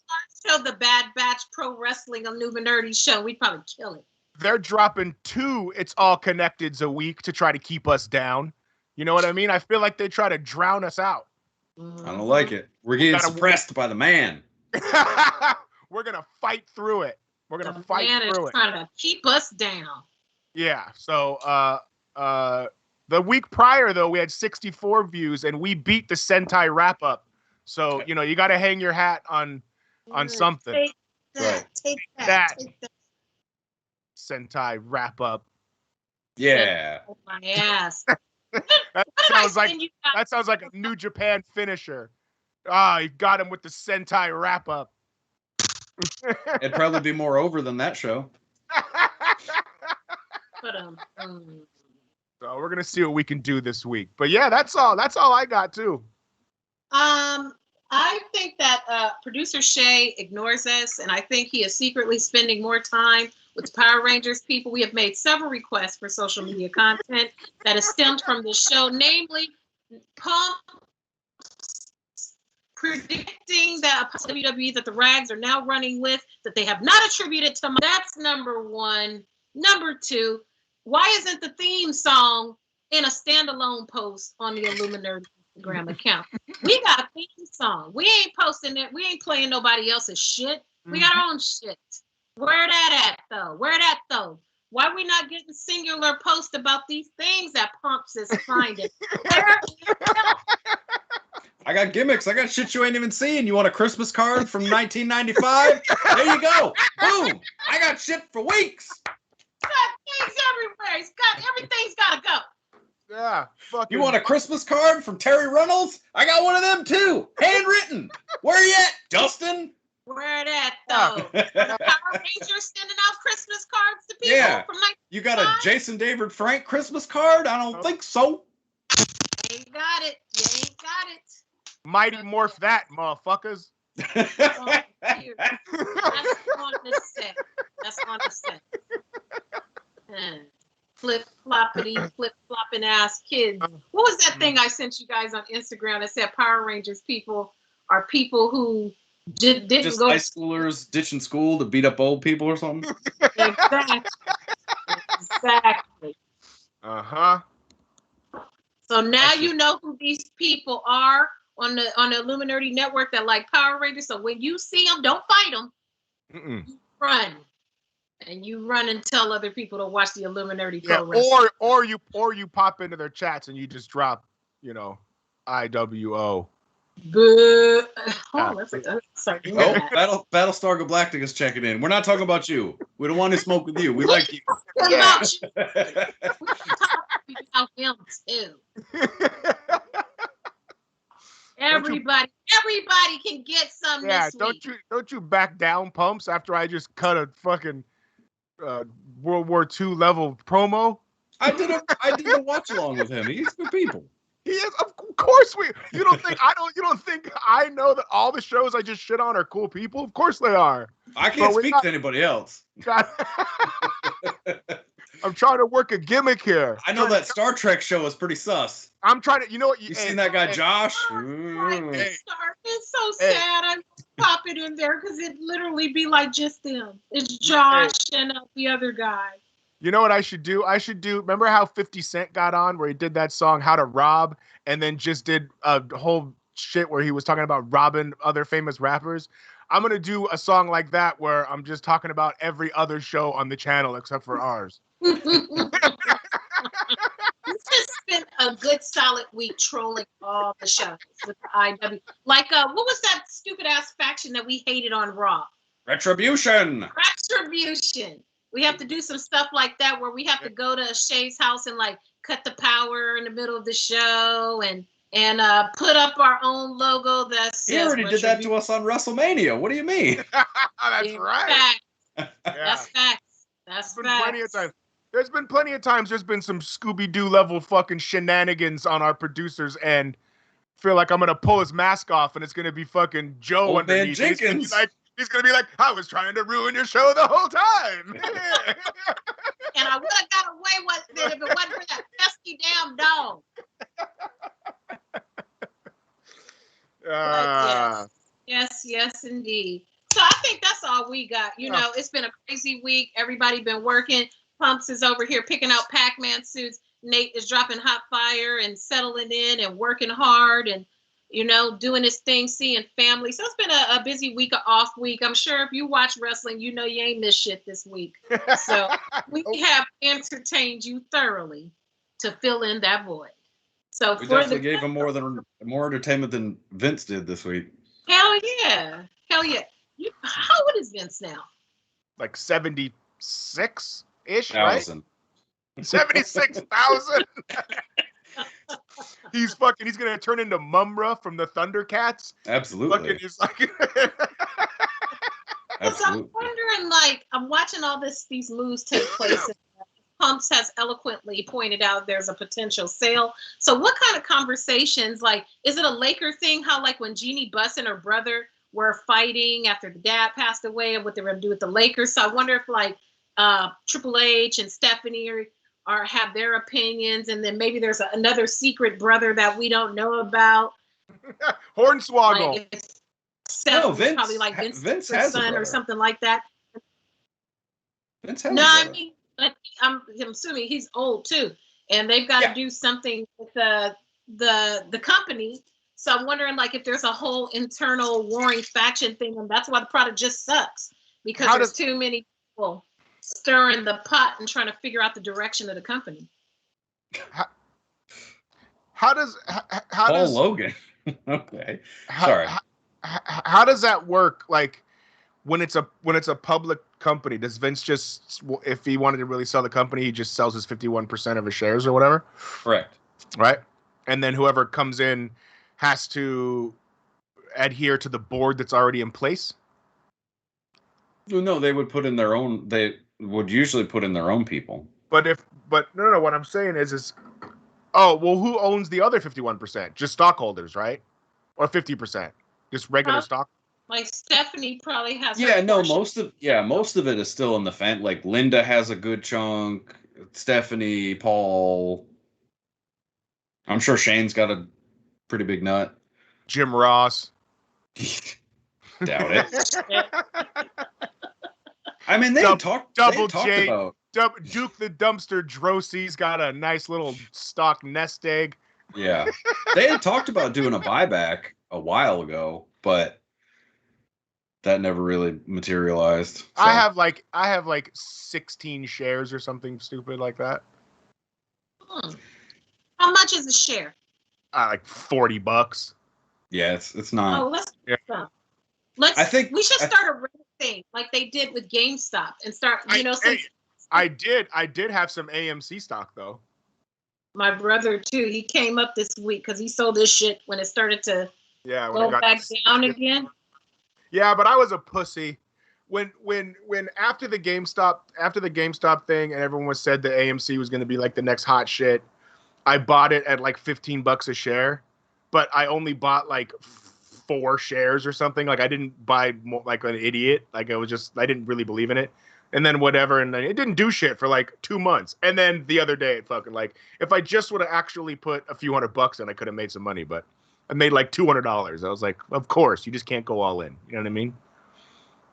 show the Bad Batch Pro Wrestling Illuminerdi show. We'd probably kill it. they're dropping 2 It's All Connecteds a week to try to keep us down. You know what I mean? I feel like they try to drown us out. I don't like it. We're getting suppressed by the man. We're gonna fight through it. We're gonna fight man through is it. trying to keep us down. Yeah. So the week prior though, we had 64 views and we beat the Sentai wrap up. So you know you got to hang your hat on something. Take that. Right. Take that. Take that. Sentai wrap up. Yeah. Oh my ass. That sounds like a New Japan finisher. You got him with the Sentai wrap up. It'd probably be more over than that show. But So we're gonna see what we can do this week. But yeah, that's all I got too. I think that producer Shay ignores us, and I think he is secretly spending more time with Power Rangers people. We have made several requests for social media content that has stemmed from this show, namely Pump predicting that WWE that the Rags are now running with that they have not attributed to. That's number 1. Number 2, why isn't the theme song in a standalone post on the Illuminerdi Instagram account? We got a theme song. We ain't posting it. We ain't playing nobody else's shit. We got our own shit. Where that at though? Why we not getting singular posts about these things that Pumps is finding? I got gimmicks. I got shit you ain't even seen. You want a Christmas card from 1995? There you go. Boom. I got shit for weeks. Got things everywhere. Everything's gotta go. Yeah. You want a Christmas card from Terry Reynolds? I got one of them too. Handwritten. Where you at, Dustin? Where that though? The Power Rangers sending out Christmas cards to people from You got a Jason David Frank Christmas card? I don't think so. You ain't got it. Mighty Morph that, motherfuckers. That's on the set. Flip-flopping ass kids. What was that thing I sent you guys on Instagram that said Power Rangers people are people who didn't just go high schoolers ditching school to beat up old people or something? Exactly. Uh-huh. So now you know who these people are on the Illuminerdi network that like Power Rangers. So when you see them, don't fight them. You run. And you run and tell other people to watch the Illuminerdi program. Or you pop into their chats and you just drop, IWO. Sorry. Battlestar Galactic is checking in. We're not talking about you. We don't want to smoke with you. We like you. Yeah. We about him too. Everybody can get some this week. Don't you back down, Pumps, after I just cut a fucking World War II level promo? I did a watch along with him. He's good people. He is, of course you don't think I know that all the shows I just shit on are cool people? Of course they are. I can't speak to anybody else. I'm trying to work a gimmick here. I know that Star Trek show is pretty sus. I'm trying to, you seen that guy Josh? It's so sad. I pop it in there because it literally be like just them. It's Josh and the other guy. You know what I should do? Remember how 50 Cent got on where he did that song How to Rob and then just did a whole shit where he was talking about robbing other famous rappers? I'm going to do a song like that where I'm just talking about every other show on the channel except for ours. It's just been a good solid week trolling all the shows with the IW. Like, what was that stupid ass faction that we hated on Raw? Retribution. We have to do some stuff like that where we have to go to Shay's house and like cut the power in the middle of the show and put up our own logo that says. He already did that to us on WrestleMania. What do you mean? That's right. That's facts. That's facts. Plenty of time. There's been plenty of times there's been some Scooby-Doo level fucking shenanigans on our producers and feel like I'm gonna pull his mask off and it's gonna be fucking Joe Old man underneath. Jenkins. He's gonna be like, I was trying to ruin your show the whole time. And I would have got away with it if it wasn't for that pesky damn dog. Yes, indeed. So I think that's all we got. You know, it's been a crazy week. Everybody been working. Pumps is over here picking out Pac-Man suits. Nate is dropping hot fire and settling in and working hard and, you know, doing his thing, seeing family. So it's been a busy week, an off week. I'm sure if you watch wrestling, you know you ain't missed shit this week. So we have entertained you thoroughly to fill in that void. So We for definitely gave him more entertainment than Vince did this week. Hell yeah. How old is Vince now? Like 76-ish, right? 1,000. 76,000. He's gonna turn into Mumra from the Thundercats. Absolutely. He's like I'm wondering, like, I'm watching all these moves take place. And Pumps has eloquently pointed out there's a potential sale. So what kind of conversations, like, is it a Laker thing? How, like, when Jeannie Buss and her brother were fighting after the dad passed away and what they were going to do with the Lakers. So I wonder if, like, Triple H and Stephanie have their opinions, and then maybe there's another secret brother that we don't know about. Hornswoggle. Like, no, Vince probably like Vince has son or something like that. Vince has I mean, I'm assuming he's old too, and they've got to do something with the company. So I'm wondering, like, if there's a whole internal warring faction thing, and that's why the product just sucks because there's too many people stirring the pot and trying to figure out the direction of the company. How does Paul Logan? Okay, sorry. How does that work? Like, when it's a public company, does Vince just, if he wanted to really sell the company, he just sells his 51% of his shares or whatever? Correct. Right, and then whoever comes in has to adhere to the board that's already in place? No, they would put in their own. They would usually put in their own people. But no. What I'm saying is, oh well, who owns the other 51%? Just stockholders, right? Or 50%? Just regular stock. Like Stephanie probably has. Yeah, no, most of it is still in the fan. Like Linda has a good chunk. Stephanie, Paul. I'm sure Shane's got a pretty big nut. Jim Ross. Doubt it. I mean, they talked about Duke the Dumpster Drosey's got a nice little stock nest egg. Yeah, they had talked about doing a buyback a while ago, but that never really materialized. So. I have like 16 shares or something stupid like that. How much is a share? Like $40. Yeah, it's not. Oh, I think we should start a Reddit thing like they did with GameStop and start. I did have some AMC stock though. My brother too. He came up this week because he sold this shit when it started to go back down again. Yeah, but I was a pussy. When after the GameStop thing and everyone was said that AMC was going to be like the next hot shit, I bought it at like $15 a share, but I only bought like 4 shares or something. Like I didn't buy more, like an idiot. Like I didn't really believe in it. And then whatever, and then it didn't do shit for like 2 months. And then the other day, it fucking like, if I just would have actually put a few $100 in, I could have made some money. But I made like $200. I was like, of course, you just can't go all in. You know what I mean?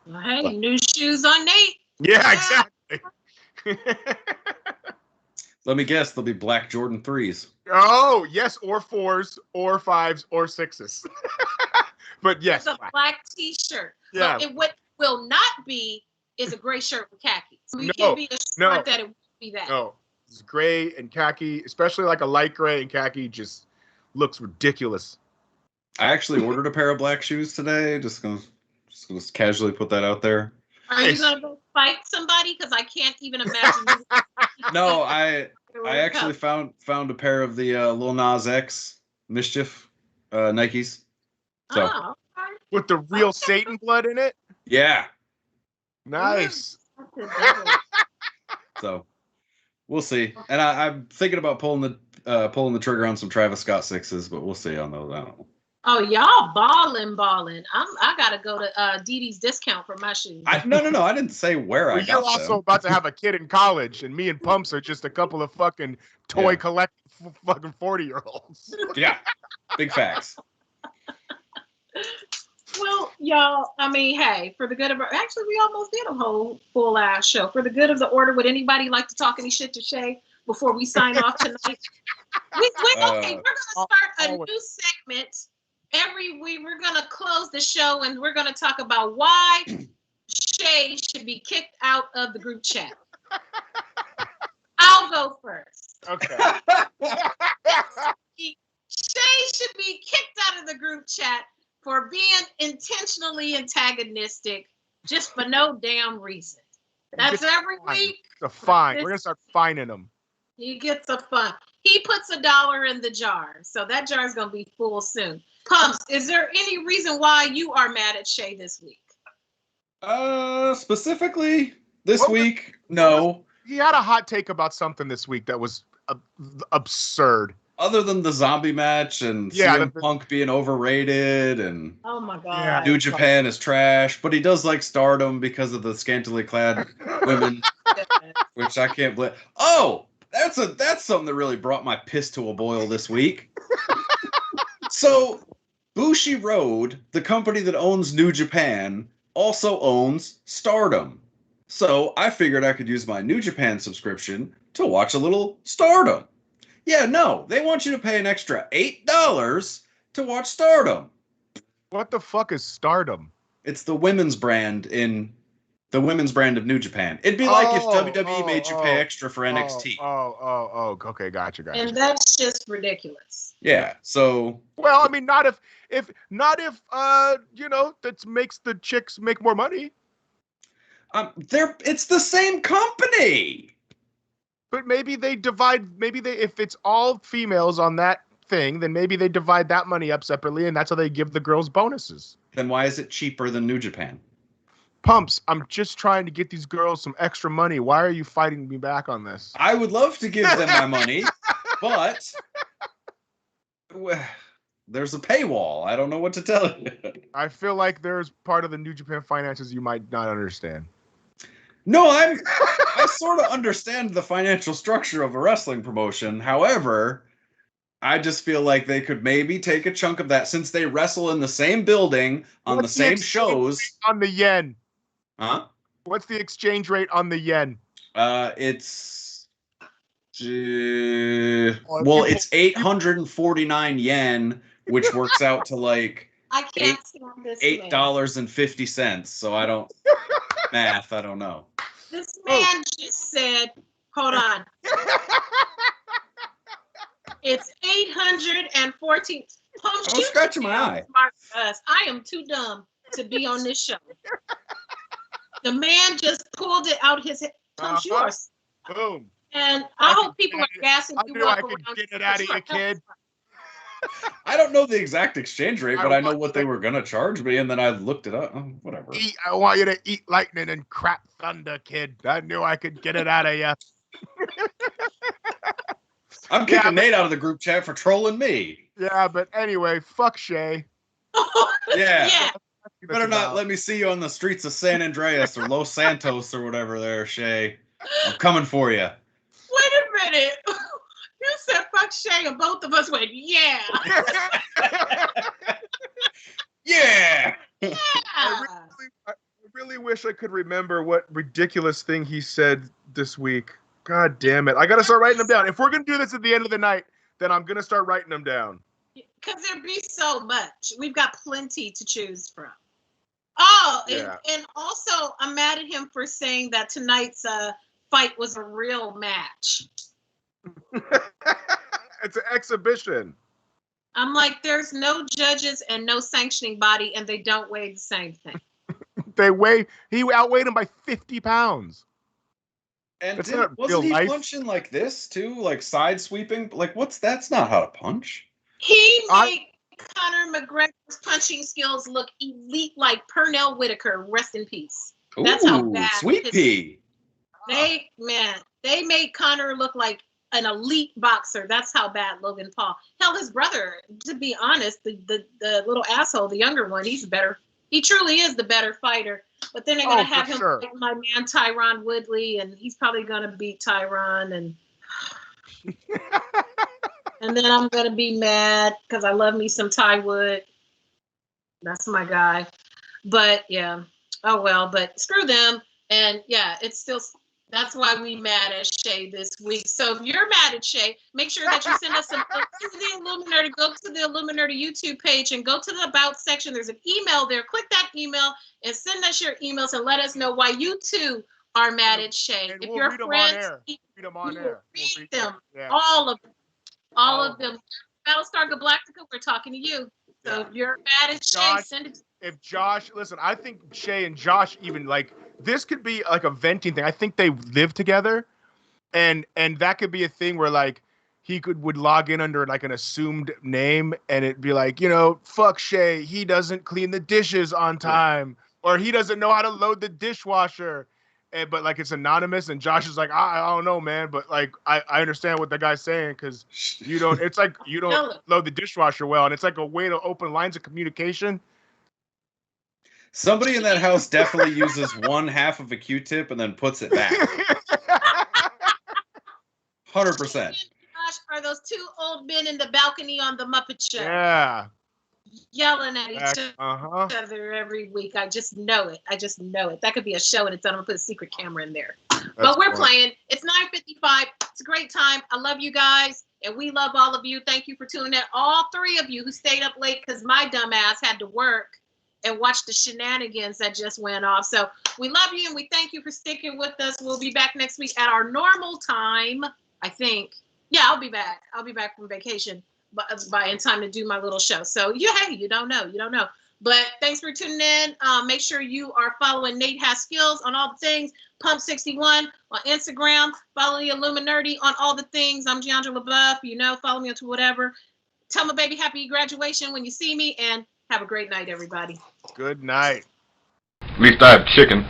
Well, hey, new shoes on Nate. Yeah, exactly. Let me guess, they'll be black Jordan 3s. Oh, yes, or 4s, or 5s, or 6s. But yes. It's a black t-shirt. Yeah. So what will not be is a gray shirt with khaki. So we can be assured that it won't be that. No, it's gray and khaki, especially like a light gray and khaki, just looks ridiculous. I actually ordered a pair of black shoes today. Just gonna casually put that out there. Are you gonna go fight somebody? Because I can't even imagine. No, I actually found a pair of the Lil Nas X Mischief Nikes. So with the real Satan blood in it. Yeah. Nice. So We'll see. And I'm thinking about pulling the trigger on some Travis Scott 6s, but we'll see on those. I don't know. Oh, y'all balling. I gotta go to Dee Dee's discount for my shoes. No. I didn't say where I got You're also them. about to have a kid in college, and me and Pumps are just a couple of fucking toy collecting fucking 40-year-olds. Yeah, big facts. Well, y'all, I mean, hey, for the good of actually, we almost did a whole full ass show. For the good of the order, would anybody like to talk any shit to Shay before we sign off tonight? Okay, we're gonna start a new segment. Every week, we're gonna close the show and we're gonna talk about why Shay should be kicked out of the group chat. I'll go first. Okay. Shay should be kicked out of the group chat for being intentionally antagonistic just for no damn reason. That's every week. The fine. We're gonna start fining him. He gets a fine. He puts $1 in the jar, so that jar is gonna be full soon. Pumps, is there any reason why you are mad at Shay this week? Specifically this week, no. He had a hot take about something this week that was absurd. Other than the zombie match and CM Punk being overrated and oh my god, New Japan is trash, but he does like Stardom because of the scantily clad women, which I can't believe. Oh, that's something that really brought my piss to a boil this week. So, Bushiroad, the company that owns New Japan, also owns Stardom. So I figured I could use my New Japan subscription to watch a little Stardom. Yeah, no, they want you to pay an extra $8 to watch Stardom. What the fuck is Stardom? It's the women's brand of New Japan. It'd be like if WWE made you pay extra for NXT. Okay, gotcha. And that's just ridiculous. Yeah, so well, I mean, not if that makes the chicks make more money. It's the same company. But maybe they if it's all females on that thing, then maybe they divide that money up separately, and that's how they give the girls bonuses. Then why is it cheaper than New Japan? Pumps, I'm just trying to get these girls some extra money. Why are you fighting me back on this? I would love to give them my money, but there's a paywall. I don't know what to tell you. I feel like there's part of the New Japan finances you might not understand. No, I sort of understand the financial structure of a wrestling promotion. However, I just feel like they could maybe take a chunk of that since they wrestle in the same building on the same shows. On the yen. Huh? What's the exchange rate on the yen? It's 849 yen, which works out to like I can't stand this $8.50. So I don't math. I don't know. This man just said, hold on. It's 814. Pumps, I'm scratching my eye. I am too dumb to be on this show. The man just pulled it out his head. Pumps, you are. Boom. And I hope people are gassing you up. I could get it out of you, kid. I don't know the exact exchange rate, but I know what they were going to charge me, and then I looked it up. Whatever. I want you to eat lightning and crap thunder, kid. I knew I could get it out of you. I'm kicking Nate out of the group chat for trolling me. Yeah, but anyway, fuck Shay. Yeah. You better not let me see you on the streets of San Andreas or Los Santos or whatever there, Shay. I'm coming for you. Wait a minute. You said fuck Shay, and both of us went, yeah. Yeah. I really wish I could remember what ridiculous thing he said this week. God damn it. I got to start writing them down. If we're going to do this at the end of the night, then I'm going to start writing them down. Because there'd be so much. We've got plenty to choose from. Oh, yeah. And also, I'm mad at him for saying that tonight's fight was a real match. It's an exhibition. I'm like, there's no judges and no sanctioning body, and they don't weigh the same thing. He outweighed him by 50 pounds. And wasn't he punching like this too? Like side sweeping? Like that's not how to punch. He made Conor McGregor's punching skills look elite like Pernell Whitaker. Rest in peace. Ooh, that's how bad. Sweet pea. Man, They made Conor look like an elite boxer. That's how bad Logan Paul. Hell, his brother, to be honest, the little asshole, the younger one, he's better. He truly is the better fighter. But then they're gonna have him fight my man Tyron Woodley, and he's probably gonna beat Tyron, and and then I'm gonna be mad because I love me some Ty Wood. That's my guy. But yeah, oh well. But screw them. And yeah, it's still. That's why we mad at Shay this week. So if you're mad at Shay, make sure that you send us some to the Illuminerdi. Go to the Illuminerdi YouTube page and go to the About section. There's an email there. Click that email and send us your emails and let us know why you too are mad at Shay. And if we'll you're read them friends, on air. Read them on air. Read them. Yeah. All of them. All of them. Battlestar Galactica, we're talking to you. So if you're mad at Shay, send it to if Josh, listen, I think Shay and Josh even like this could be like a venting thing. I think they live together, and that could be a thing where like he would log in under like an assumed name, and it'd be like, you know, fuck Shay, he doesn't clean the dishes on time, or he doesn't know how to load the dishwasher, but like it's anonymous, and Josh is like, I don't know, man, but like I understand what the guy's saying because you don't. It's like you don't load the dishwasher well, and it's like a way to open lines of communication. Somebody in that house definitely uses one half of a Q-tip and then puts it back. 100%. Gosh, are those two old men in the balcony on the Muppet Show? Yeah. Yelling at each other every week. I just know it. That could be a show in its own. I'm gonna put a secret camera in there. But we're playing. It's 9:55. It's a great time. I love you guys, and we love all of you. Thank you for tuning in. All three of you who stayed up late because my dumb ass had to work and watch the shenanigans that just went off. So we love you, and we thank you for sticking with us. We'll be back next week at our normal time, I think. Yeah, I'll be back. I'll be back from vacation by in time to do my little show. So you don't know. But thanks for tuning in. Make sure you are following Nate Has Skills on all the things. Pump61 on Instagram. Follow the Illuminerdi on all the things. I'm Giandra LaBeouf. Follow me to whatever. Tell my baby happy graduation when you see me, and have a great night, everybody. Good night. At least I have chicken.